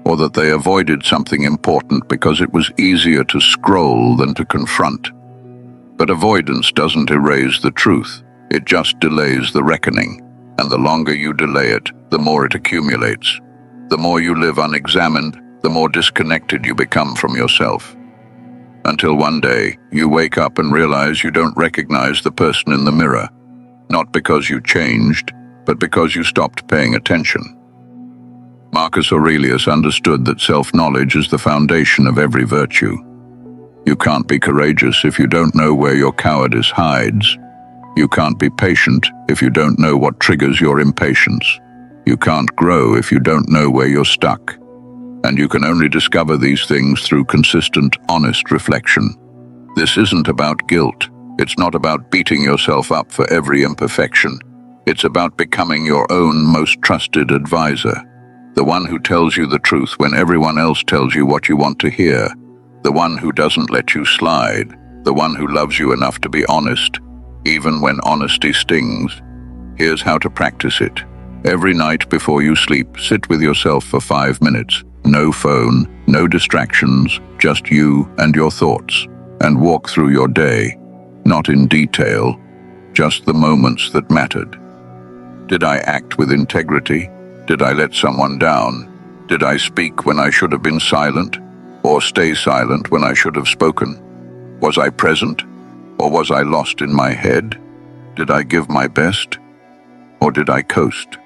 or that they avoided something important because it was easier to scroll than to confront. But avoidance doesn't erase the truth, it just delays the reckoning, and the longer you delay it, the more it accumulates. The more you live unexamined, the more disconnected you become from yourself. Until one day, you wake up and realize you don't recognize the person in the mirror, not because you changed, but because you stopped paying attention. Marcus Aurelius understood that self-knowledge is the foundation of every virtue. You can't be courageous if you don't know where your cowardice hides. You can't be patient if you don't know what triggers your impatience. You can't grow if you don't know where you're stuck. And you can only discover these things through consistent, honest reflection. This isn't about guilt. It's not about beating yourself up for every imperfection. It's about becoming your own most trusted advisor. The one who tells you the truth when everyone else tells you what you want to hear. The one who doesn't let you slide. The one who loves you enough to be honest, even when honesty stings. Here's how to practice it. Every night before you sleep, sit with yourself for 5 minutes. No phone, no distractions, just you and your thoughts. And walk through your day, not in detail, just the moments that mattered. Did I act with integrity? Did I let someone down? Did I speak when I should have been silent? Or stay silent when I should have spoken? Was I present? Or was I lost in my head? Did I give my best? Or did I coast?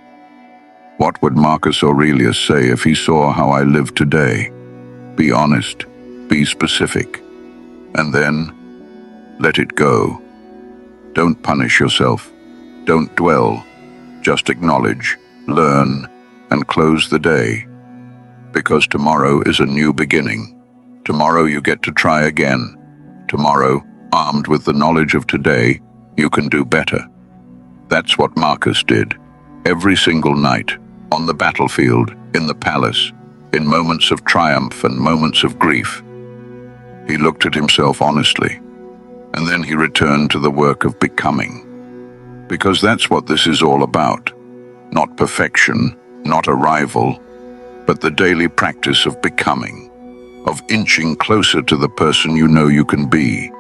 What would Marcus Aurelius say if he saw how I live today? Be honest, be specific, and then let it go. Don't punish yourself. Don't dwell. Just acknowledge, learn, and close the day. Because tomorrow is a new beginning. Tomorrow you get to try again. Tomorrow, armed with the knowledge of today, you can do better. That's what Marcus did. Every single night, on the battlefield, in the palace, in moments of triumph and moments of grief. He looked at himself honestly, and then he returned to the work of becoming. Because that's what this is all about. Not perfection, not arrival, but the daily practice of becoming, of inching closer to the person you know you can be,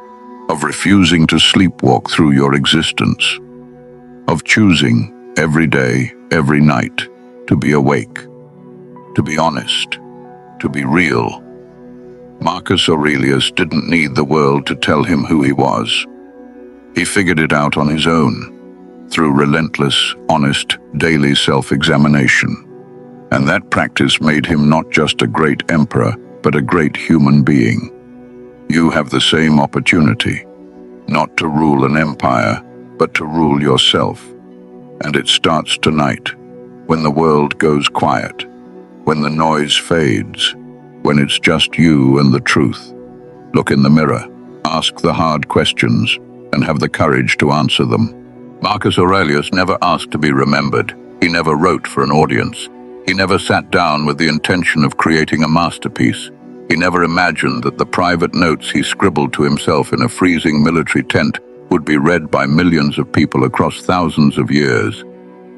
of refusing to sleepwalk through your existence, of choosing every day, every night, to be awake, to be honest, to be real. Marcus Aurelius didn't need the world to tell him who he was. He figured it out on his own, through relentless, honest, daily self-examination. And that practice made him not just a great emperor, but a great human being. You have the same opportunity, not to rule an empire, but to rule yourself. And it starts tonight, when the world goes quiet, when the noise fades, when it's just you and the truth. Look in the mirror, ask the hard questions, and have the courage to answer them. Marcus Aurelius never asked to be remembered. He never wrote for an audience. He never sat down with the intention of creating a masterpiece. He never imagined that the private notes he scribbled to himself in a freezing military tent would be read by millions of people across thousands of years.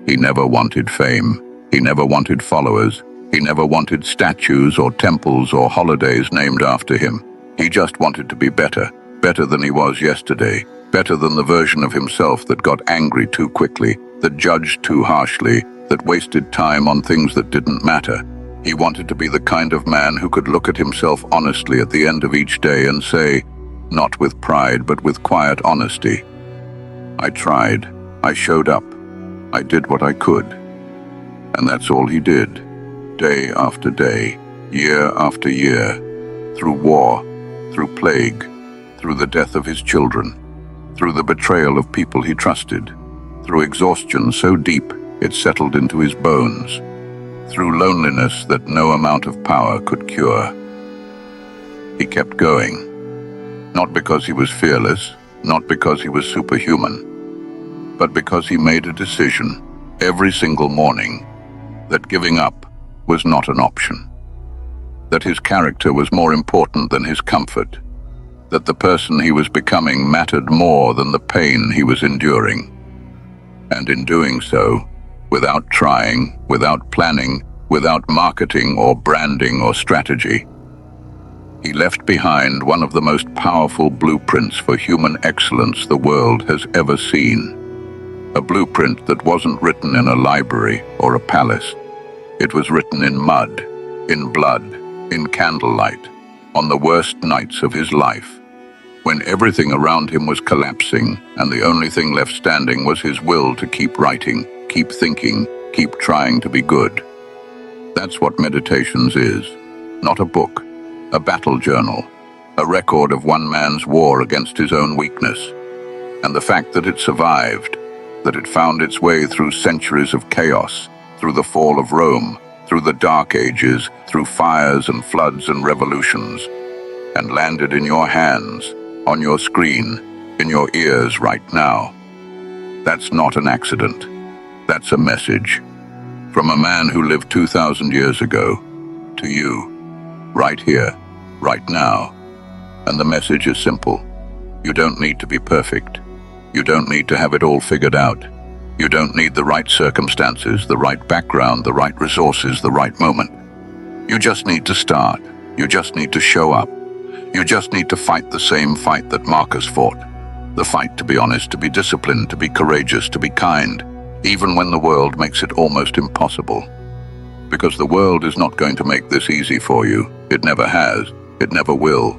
He never wanted fame. He never wanted followers. He never wanted statues or temples or holidays named after him. He just wanted to be better, better than he was yesterday, better than the version of himself that got angry too quickly, that judged too harshly, that wasted time on things that didn't matter. He wanted to be the kind of man who could look at himself honestly at the end of each day and say, not with pride, but with quiet honesty, I tried, I showed up, I did what I could. And that's all he did, day after day, year after year, through war, through plague, through the death of his children, through the betrayal of people he trusted, through exhaustion so deep it settled into his bones, through loneliness that no amount of power could cure. He kept going, not because he was fearless, not because he was superhuman, but because he made a decision every single morning that giving up was not an option, that his character was more important than his comfort, that the person he was becoming mattered more than the pain he was enduring. And in doing so, without trying, without planning, without marketing or branding or strategy, he left behind one of the most powerful blueprints for human excellence the world has ever seen. A blueprint that wasn't written in a library or a palace. It was written in mud, in blood, in candlelight, on the worst nights of his life, when everything around him was collapsing and the only thing left standing was his will to keep writing, keep thinking, keep trying to be good. That's what Meditations is. Not a book, a battle journal, a record of one man's war against his own weakness. And the fact that it survived, that it found its way through centuries of chaos, through the fall of Rome, through the Dark Ages, through fires and floods and revolutions, and landed in your hands, on your screen, in your ears right now. That's not an accident. That's a message. From a man who lived 2,000 years ago, to you, right here, right now. And the message is simple. You don't need to be perfect. You don't need to have it all figured out. You don't need the right circumstances, the right background, the right resources, the right moment. You just need to start. You just need to show up. You just need to fight the same fight that Marcus fought. The fight to be honest, to be disciplined, to be courageous, to be kind, even when the world makes it almost impossible. Because the world is not going to make this easy for you. It never has. It never will.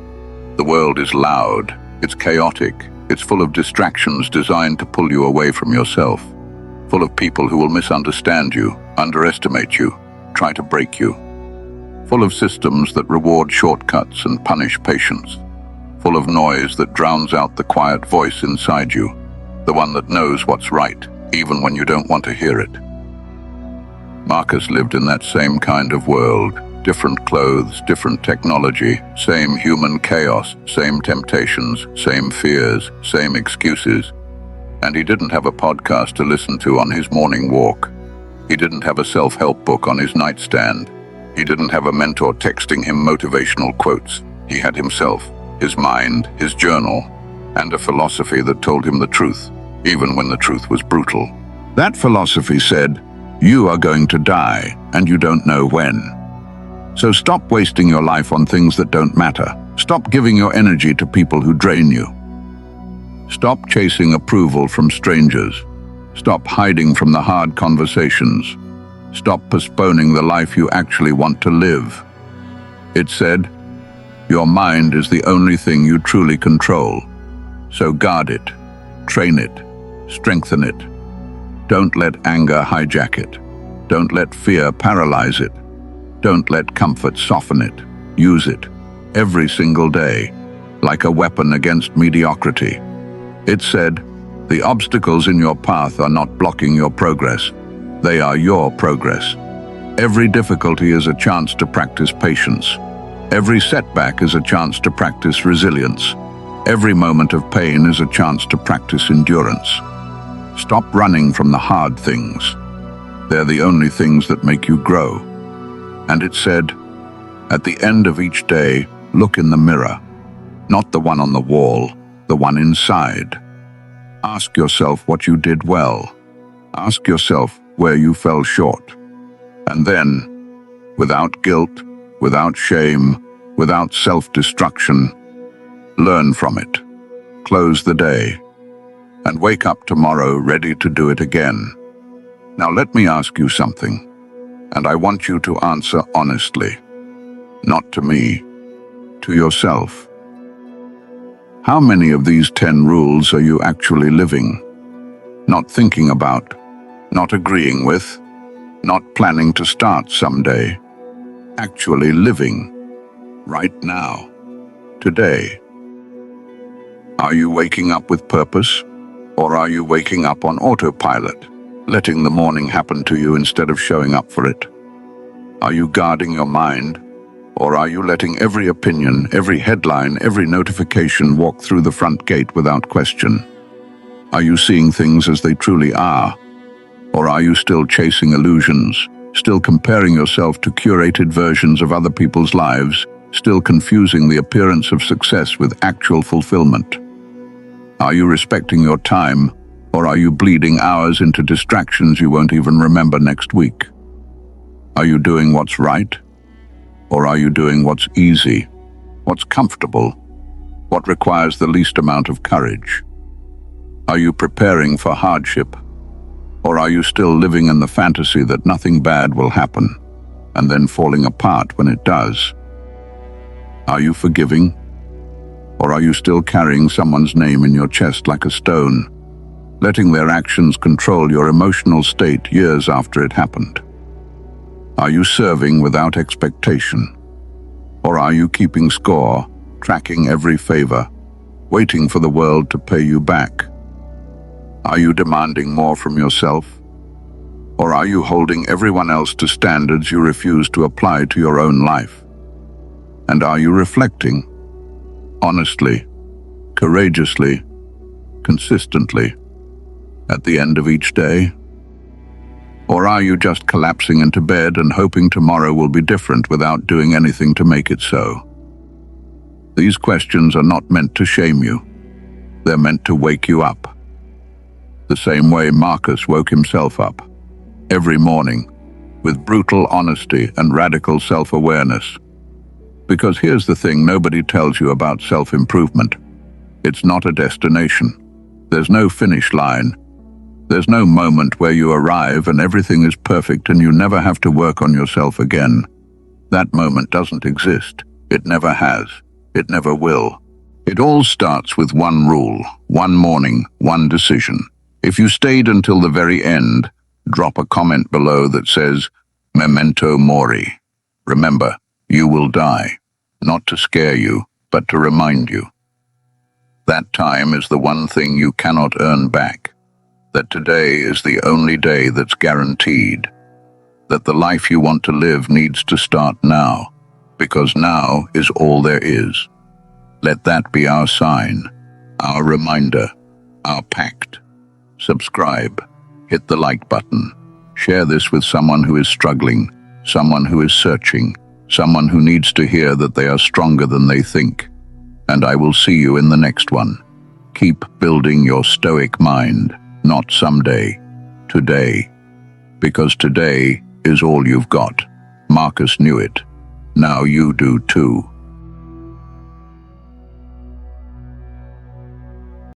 The world is loud. It's chaotic. It's full of distractions designed to pull you away from yourself. Full of people who will misunderstand you, underestimate you, try to break you. Full of systems that reward shortcuts and punish patience. Full of noise that drowns out the quiet voice inside you, the one that knows what's right, even when you don't want to hear it. Marcus lived in that same kind of world. Different clothes, different technology, same human chaos, same temptations, same fears, same excuses. And he didn't have a podcast to listen to on his morning walk. He didn't have a self-help book on his nightstand. He didn't have a mentor texting him motivational quotes. He had himself, his mind, his journal, and a philosophy that told him the truth, even when the truth was brutal. That philosophy said, you are going to die, and you don't know when. So stop wasting your life on things that don't matter. Stop giving your energy to people who drain you. Stop chasing approval from strangers. Stop hiding from the hard conversations. Stop postponing the life you actually want to live. It said, your mind is the only thing you truly control. So guard it, train it, strengthen it. Don't let anger hijack it. Don't let fear paralyze it. Don't let comfort soften it. Use it, every single day, like a weapon against mediocrity. It said, the obstacles in your path are not blocking your progress. They are your progress. Every difficulty is a chance to practice patience. Every setback is a chance to practice resilience. Every moment of pain is a chance to practice endurance. Stop running from the hard things. They're the only things that make you grow. And it said, at the end of each day, look in the mirror, not the one on the wall, the one inside. Ask yourself what you did well. Ask yourself where you fell short. And then, without guilt, without shame, without self-destruction, learn from it. Close the day, and wake up tomorrow ready to do it again. Now let me ask you something. And I want you to answer honestly, not to me, to yourself. How many of these 10 rules are you actually living? Not thinking about, not agreeing with, not planning to start someday. Actually living, right now, today. Are you waking up with purpose, or are you waking up on autopilot? Letting the morning happen to you instead of showing up for it? Are you guarding your mind, or are you letting every opinion, every headline, every notification walk through the front gate without question? Are you seeing things as they truly are, or are you still chasing illusions, still comparing yourself to curated versions of other people's lives, still confusing the appearance of success with actual fulfillment? Are you respecting your time, or are you bleeding hours into distractions you won't even remember next week? Are you doing what's right? Or are you doing what's easy, what's comfortable, what requires the least amount of courage? Are you preparing for hardship? Or are you still living in the fantasy that nothing bad will happen, and then falling apart when it does? Are you forgiving? Or are you still carrying someone's name in your chest like a stone, letting their actions control your emotional state years after it happened? Are you serving without expectation? Or are you keeping score, tracking every favor, waiting for the world to pay you back? Are you demanding more from yourself? Or are you holding everyone else to standards you refuse to apply to your own life? And are you reflecting? Honestly, courageously, consistently, at the end of each day? Or are you just collapsing into bed and hoping tomorrow will be different without doing anything to make it so? These questions are not meant to shame you. They're meant to wake you up. The same way Marcus woke himself up, every morning, with brutal honesty and radical self-awareness. Because here's the thing nobody tells you about self-improvement. It's not a destination. There's no finish line. There's no moment where you arrive and everything is perfect and you never have to work on yourself again. That moment doesn't exist. It never has. It never will. It all starts with one rule, one morning, one decision. If you stayed until the very end, drop a comment below that says, Memento Mori. Remember, you will die, not to scare you, but to remind you. That time is the one thing you cannot earn back. That today is the only day that's guaranteed. That the life you want to live needs to start now, because now is all there is. Let that be our sign, our reminder, our pact. Subscribe, hit the like button, share this with someone who is struggling, someone who is searching, someone who needs to hear that they are stronger than they think. And I will see you in the next one. Keep building your stoic mind. Not someday, today. Because today is all you've got. Marcus knew it. Now you do too.